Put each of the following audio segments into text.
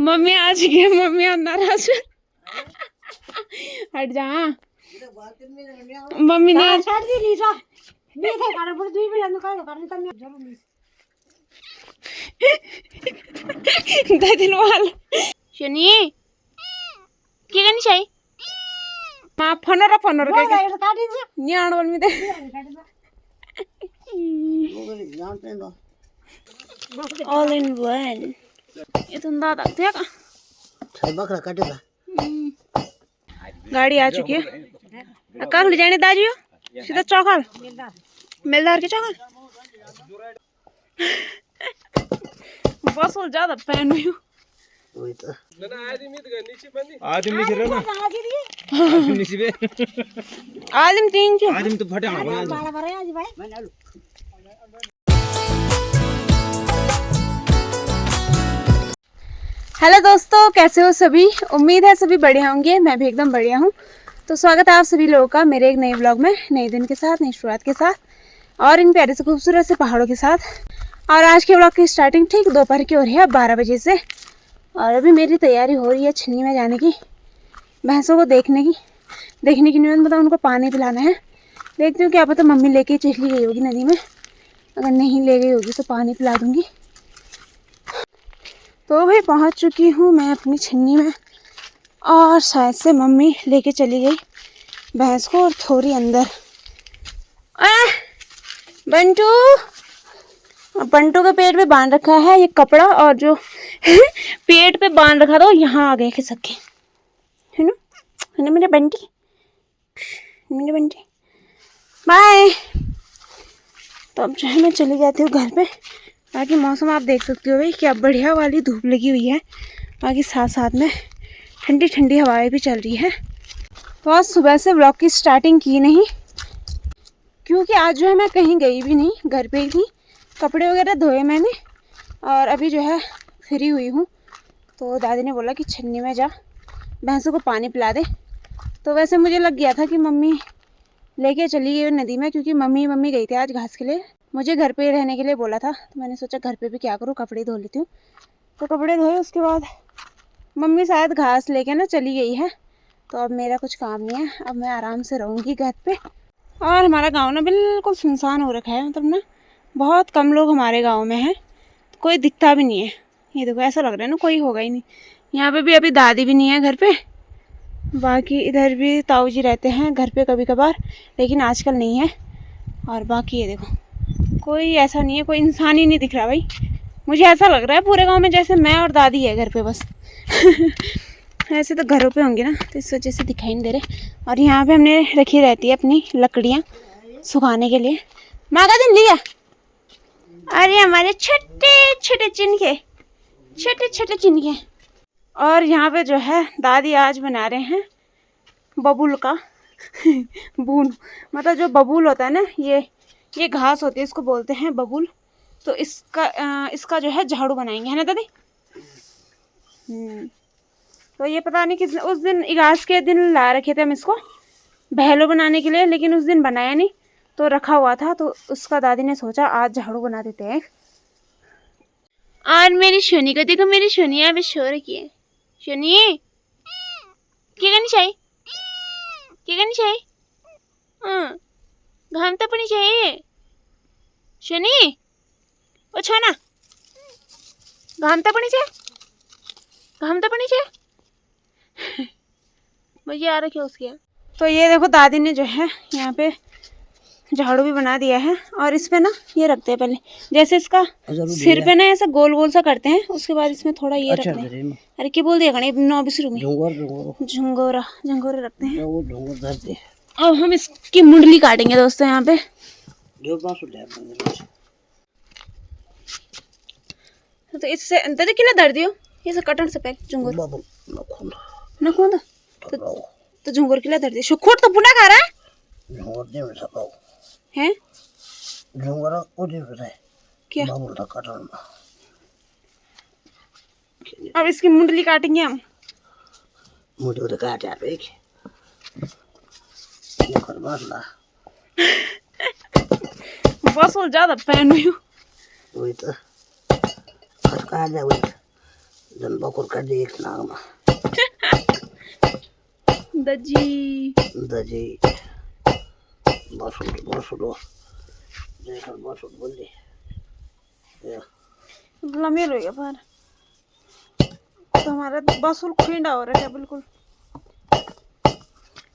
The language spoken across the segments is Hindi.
मम्मी आज गए, मम्मी नाराज हट जा। मम्मी ने शनि के करनी चाहिए माँ फनर फनर नहीं आने वाली में ऑल इन वन ये तो दादा देखा बकरा काटेगा। गाड़ी आ चुकी है। कहाँ ले जाने दाजियो सीधा चौकल मेलदार के चौकल बस और ज्यादा फैन हुई हूँ। वही तो आदमी नीचे रहना आदमी नीचे बे आदमी तीन क्यों आदमी तो फटे आज हेलो दोस्तों, कैसे हो सभी। उम्मीद है सभी बढ़िया होंगे। मैं भी एकदम बढ़िया हूँ। तो स्वागत है आप सभी लोगों का मेरे एक नए व्लॉग में, नए दिन के साथ, नई शुरुआत के साथ और इन प्यारे से खूबसूरत से पहाड़ों के साथ। और आज के व्लॉग की स्टार्टिंग ठीक दोपहर की हो रही है 12 बजे से। और अभी मेरी तैयारी हो रही है छन्नी में जाने की, भैंसों को देखने की नहीं, मतलब उनको पानी पिलाना है। देखती हूँ क्या पता मम्मी लेके चली गई होगी नदी में, अगर नहीं ले गई होगी तो पानी पिला दूँगी। तो भाई पहुँच चुकी हूँ मैं अपनी छन्नी में और शायद से मम्मी लेके चली गई भैंस को और थोड़ी अंदर। बंटू के पेट पे बांध रखा है ये कपड़ा, और जो पेट पे बांध रखा था यहाँ आ गए खिसक के, है ना मेरे बंटी, बाय। तो अब जो है मैं चली जाती हूँ घर पे। बाकी मौसम आप देख सकते हो भाई क्या बढ़िया वाली धूप लगी हुई है, बाकी साथ साथ में ठंडी ठंडी हवाएं भी चल रही है। तो आज सुबह से व्लॉग की स्टार्टिंग की नहीं, क्योंकि आज जो है मैं कहीं गई भी नहीं, घर पे ही थी। कपड़े वगैरह धोए मैंने और अभी जो है फ्री हुई हूँ। तो दादी ने बोला कि छन्नी में जा, भैंसों को पानी पिला दे। तो वैसे मुझे लग गया था कि मम्मी लेके चली गई नदी में, क्योंकि मम्मी गई थी आज घास के लिए। मुझे घर पे रहने के लिए बोला था, तो मैंने सोचा घर पे भी क्या करूँ, कपड़े धो लेती हूँ। तो कपड़े धोए, उसके बाद मम्मी शायद घास लेके ना चली गई है। तो अब मेरा कुछ काम नहीं है, अब मैं आराम से रहूँगी घर पे। और हमारा गांव ना बिल्कुल सुनसान हो रखा है, मतलब ना बहुत कम लोग हमारे गांव में हैं, कोई दिखता भी नहीं है। ये देखो ऐसा लग रहा है ना कोई होगा ही नहीं। यहाँ पे भी अभी दादी भी नहीं है घर पे, बाकी इधर भी ताऊ जी रहते हैं घर पे कभी कभार, लेकिन आजकल नहीं है। और बाकी ये देखो कोई ऐसा नहीं है, कोई इंसान ही नहीं दिख रहा भाई। मुझे ऐसा लग रहा है पूरे गांव में जैसे मैं और दादी है घर पे बस। ऐसे तो घरों पे होंगे ना, तो इस वजह से दिखाई नहीं दे रहे। और यहाँ पे हमने रखी रहती है अपनी लकड़ियाँ सुखाने के लिए। माँ का दिन लिया। अरे हमारे छोटे छोटे चिनके। और यहाँ पे जो है दादी आज बना रहे हैं बबूल का बून, मतलब जो बबूल होता है ना, ये घास होती है, इसको बोलते हैं बबूल। तो इसका जो है झाड़ू बनाएंगे, है ना दादी। तो ये पता नहीं किस उस दिन इगास के दिन ला रखे थे हम इसको बहलो बनाने के लिए, लेकिन उस दिन बनाया नहीं तो रखा हुआ था। तो उसका दादी ने सोचा आज झाड़ू बना देते हैं। और मेरी शोनी को देखो, मेरी शोनी यहाँ पे शो रखी है। शोनी क्या करनी चाहिए, हाँ घाम तो पड़नी चाहिए। शोनी ओ छोना घाम तो पड़नी चाहिए मुझे आ रखी है उसके यहाँ। तो ये देखो दादी ने जो है यहाँ पे झाड़ू भी बना दिया है। और इस पे ना ये रखते हैं पहले, जैसे इसका सिर पे ना ऐसा गोल गोल सा करते हैं, उसके बाद इसमें थोड़ा ये रखते हैं। अरे क्या बोल दिया गणे 9 में झंगोरा रखते हैं। अब हम इसकी मुंडली काटेंगे दोस्तों यहाँ पे। तो इससे दादी किला दर्द दियो, ये कटन से पहले झुंगोर न खोद तो झुंगोर किला दर्द दियो। खोट तो पुना खा रहा है क्या। अब इसकी मुंडली काटेंगे हम। बस और ज्यादा फैन हुई हूँ। जन बकुर काट दी एक नाग में दजी दजी बसुलो देखल बसुल बोल दी लंबी हो गया पर तो हमारा बसुल खुंडा हो रहा है बिल्कुल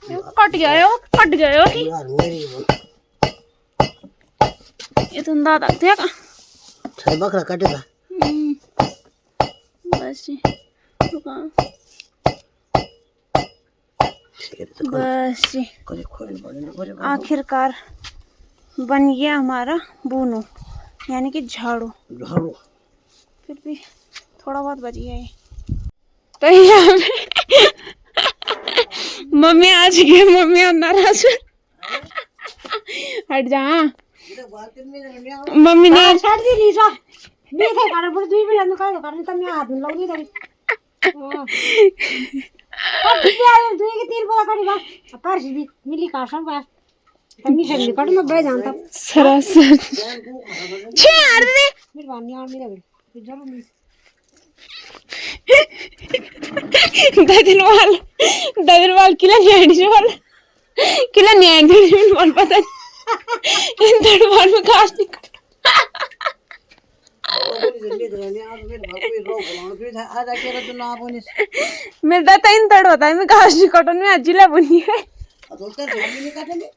कट गया है वो कट गया है वो कि यार मेरी ये तो दादा थे का छह बकरा काटे था बस जी रुका बस जी कोई खोल पड़े आखिरकार बन गया हमारा बूनो यानी कि झाड़ू झाड़ू फिर भी थोड़ा बहुत बच गया है तो यहाँ पे मम्मी आ चुकी है मम्मी अंदर आ हट जा मम्मी ने छाड़ दी लीसा नहीं थे कारण पर दुई भी अंदर कारण कारण तब मैं हाथ में लगी तभी अब दुई आए दुई के तीन बोला करी बा पर भी मिली काशन बा तमी से निकट में बह जानता सरासर छे यार रे मेरी बानी और मेरा भी जरूर नहीं ददलवाल किला न्याणी वाल पता इन दड़वाल में घास निकल मिलता तो इन तड़ होता है मैं घास निकटन में अजिला बनी है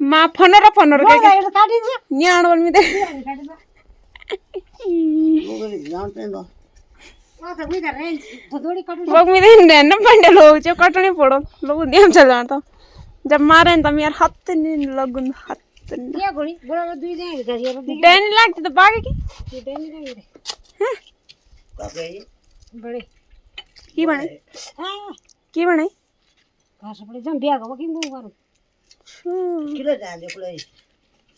माँ फनर के काटी से न्याण वाल में दे वो तो भी कर रहे हैं थोड़ी काटू लोग में दे न पंडे लोग जो कटने पड़ो लोग नियम चल जाता जब मारे तब यार हाथ नहीं लगन हाथ ये गोली गोला दुई दे कर ये डैन लगती तो बागे की दे नहीं दे हैं बड़े की बने हां की बने घास पड़े जम बिया को कि मुंह करो किलो जाने कोई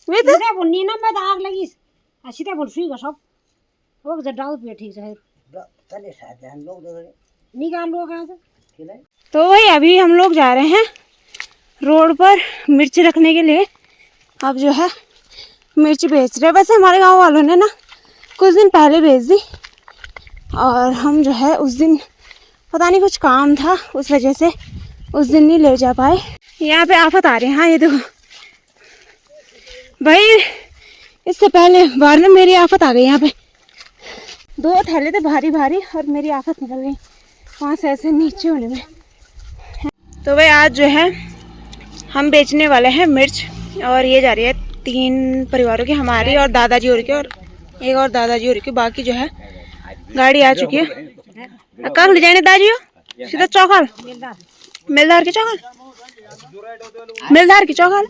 वे तो सीधे बुन्नी ना मैं आग लगी सीधे बुन सुई का सब वो जब डाउट पे ठीक है तने साथ जान लोग निकाल लो कहां से किले तो वही अभी हम लोग जा रहे हैं रोड पर मिर्च रखने के लिए अब जो है मिर्च बेच रहे हैं वैसे हमारे गांव वालों ने ना कुछ दिन पहले भेज दी और हम जो है उस दिन पता नहीं कुछ काम था उस वजह से उस दिन नहीं ले जा पाए यहाँ पे आफत आ रहे हैं हाँ ये देखो भाई इससे पहले बार में मेरी आफत आ गई यहाँ पे 2 थैले थे भारी भारी और मेरी आफत निकल गई वहाँ से ऐसे नीचे होने में तो भाई आज जो है हम बेचने वाले हैं मिर्च और ये जा रही है 3 परिवारों की हमारी और दादाजी और की और एक और दादाजी और की बाकी जो है गाड़ी आ चुकी है कहाँ ले जाने दादाजी हो सीधा चौकाल मिलदार की चौकाल मिलदार की चौकाल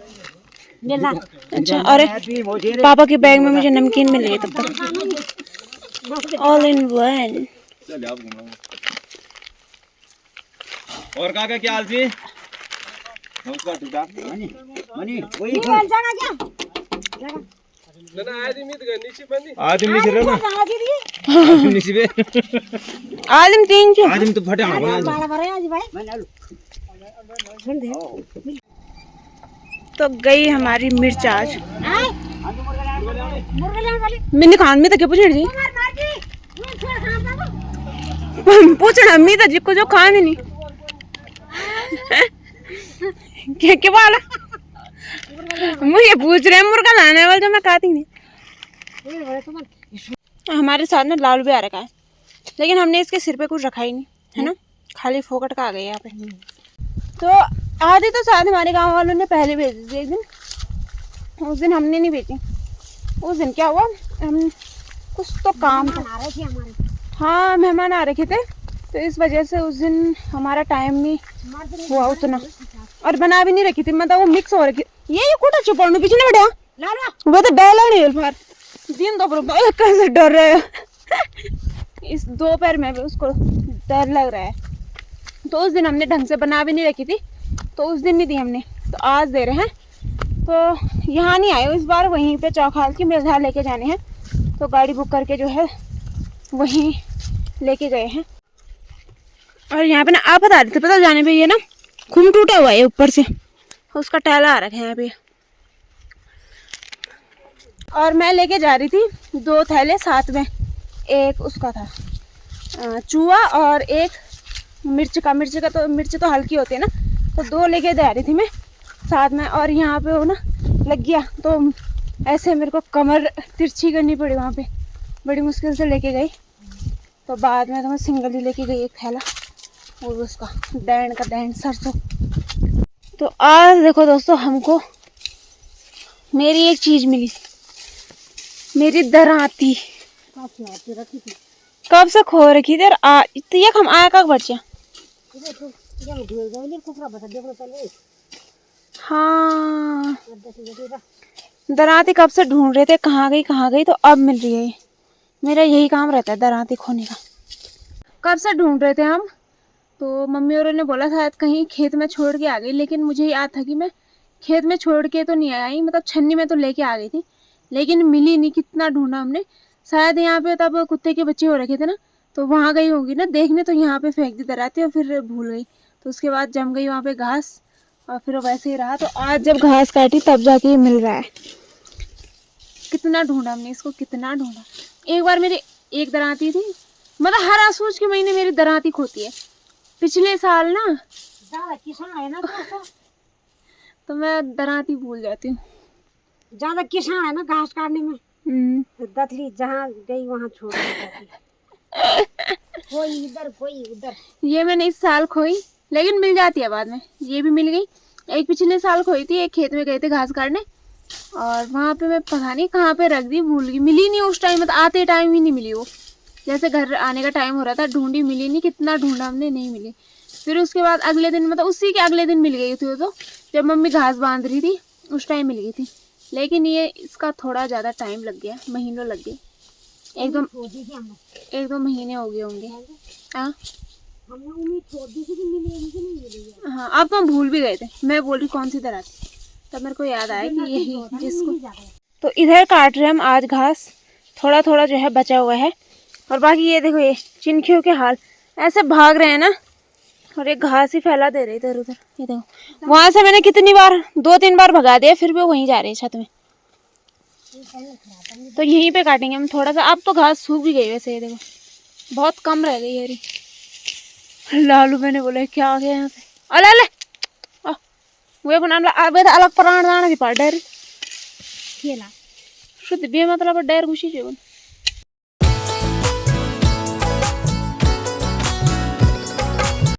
अच्छा और पापा के बैग में मुझे नमकीन मिल गई तब तक ऑल इन वन और काका क्या हाल जी नमस्कार ठीक ठाक मनी कोई जाना क्या आदिम नीचे रहो ना आदिम नीचे बे आदिम 3 जो आदिम तो फटे हां बारा बारा आज भाई तो गई हमारी मिर्च आज मुर्गा लेने वाली मैंने खान में तो क्या पूछना जी मार की पूछना मी तो जिको जो खान ही नहीं क्या वाला मुझे पूछ रहे हैं मुर्गा लाने वाले जो मैं खाती नहीं हमारे साथ में लालू भी आ रखा है लेकिन हमने इसके सिर पे कुछ रखा ही नहीं है ना खाली फोकट का आ गया यहाँ पे तो आधी तो साथ हमारे गांव वालों ने पहले भेज दी एक दिन उस दिन हमने नहीं भेजी उस दिन क्या हुआ हम कुछ तो काम था आ रहे थे हमारे हाँ मेहमान आ रखे थे तो इस वजह से उस दिन हमारा टाइम नहीं हुआ उतना और बना भी नहीं रखी थी मतलब वो मिक्स हो रखी ये कोटा चुपड़ने पीछे नहीं बढ़िया लाला वो तो डाला नहीं बार दिन दोपहर कैसे डर रहे हो इस दोपहर में भी उसको डर लग रहा है तो उस दिन हमने ढंग से बना भी नहीं रखी थी तो उस दिन नहीं दी हमने तो आज दे रहे हैं तो यहाँ नहीं आए इस बार वहीं पे चौखाल की मेलधार लेके जाने हैं तो गाड़ी बुक करके जो है वहीं लेके गए हैं और यहाँ पे ना आफत आ रही थी पता जाने पे ये ना खून टूटा हुआ है ऊपर से उसका टैला आ रखा है यहाँ पे और मैं लेके जा रही थी 2 थैले साथ में एक उसका था चूहा और एक मिर्च तो हल्की होती है ना, तो 2 लेके जा रही थी मैं साथ में। और यहाँ पे वो ना लग गया तो ऐसे मेरे को कमर तिरछी करनी पड़ी वहाँ पे, बड़ी मुश्किल से लेके गई। तो बाद में तो मैं सिंगल ही लेके गई एक थैला, और उसका दैंड सरसों। तो आज देखो दोस्तों, हमको मेरी एक चीज़ मिली, मेरी दराती। कब से खो रखी थी, और ये हम आया का बच्चा। हाँ, दराती कब से ढूंढ रहे थे, कहाँ गई, तो अब मिल रही है ये। मेरा यही काम रहता है दराती खोने का। कब से ढूंढ रहे थे हम, तो मम्मी और ने बोला शायद कहीं खेत में छोड़ के आ गई, लेकिन मुझे याद था कि मैं खेत में छोड़ के तो नहीं आई, मतलब छन्नी में तो लेके आ गई थी, लेकिन मिली नहीं। कितना ढूंढा हमने, शायद यहाँ पे तब कुत्ते के बच्चे हो रखे थे ना, तो वहाँ गई होंगी ना देखने, तो यहाँ पे फेंक दी दराती और फिर भूल गई। तो उसके बाद जम गई वहाँ पे घास, और फिर वैसे ही रहा। तो आज जब घास काटी तब जाके ये मिल रहा है। कितना ढूंढा हमने इसको, कितना ढूंढा। एक बार मेरी एक दराती थी, मतलब हर आसूज के महीने मेरी दराती खोती है। पिछले साल ना ज्यादा किसान है ना दोस्तों, तो मैं दराती भूल जाती हूँ। ज्यादा किसान है ना घास काटने में, तो दथली जहाँ गई वहाँ छोड़ दी। कोई इधर कोई उधर। ये मैंने इस साल खोई, लेकिन मिल जाती है बाद में। ये भी मिल गई। एक पिछले साल खोई थी, एक खेत में गए थे घास काटने, और वहाँ पे मैं पता नहीं कहाँ पे रख दी, भूल गई, मिली नहीं उस टाइम, मतलब आते टाइम ही नहीं मिली वो। जैसे घर आने का टाइम हो रहा था, ढूंढी, मिली नहीं। कितना ढूंढा हमने, नहीं मिली। फिर उसके बाद अगले दिन, मतलब उसी के अगले दिन मिल गई थी वो, तो जब मम्मी घास बांध रही थी उस टाइम मिल गई थी। लेकिन ये इसका थोड़ा ज़्यादा टाइम लग गया, महीनों लग गए, एक दो महीने हो गए होंगे। हाँ हमने उम्मीद छोड़ दी थी कि मिलेगी कि नहीं मिलेगी। हाँ, अब तो हम भूल भी गए थे। मैं बोल रही कौन सी तरह थी, तब मेरे को याद आया कि यही जिसको। तो इधर काट रहे हम आज घास, थोड़ा थोड़ा जो है बचा हुआ है। और बाकी ये देखो, ये चिनखियों के हाल, ऐसे भाग रहे हैं ना, और एक घास ही फैला दे रहे इधर उधर। ये देखो, वहां से मैंने कितनी बार, 2-3 बार भगा दिया, फिर भी वो वहीं जा रहे हैं छत में। तो यहीं पे काटेंगे हम थोड़ा सा। अब तो घास सूख भी गई वैसे, ये देखो बहुत कम रह गई है। लालू मैंने बोला क्या आ गया यहाँ पे, अले अले वे बना अलग प्राण दाना भी पड़ डेर खेला शुद्ध भी मतलब डेर घुसी जीवन।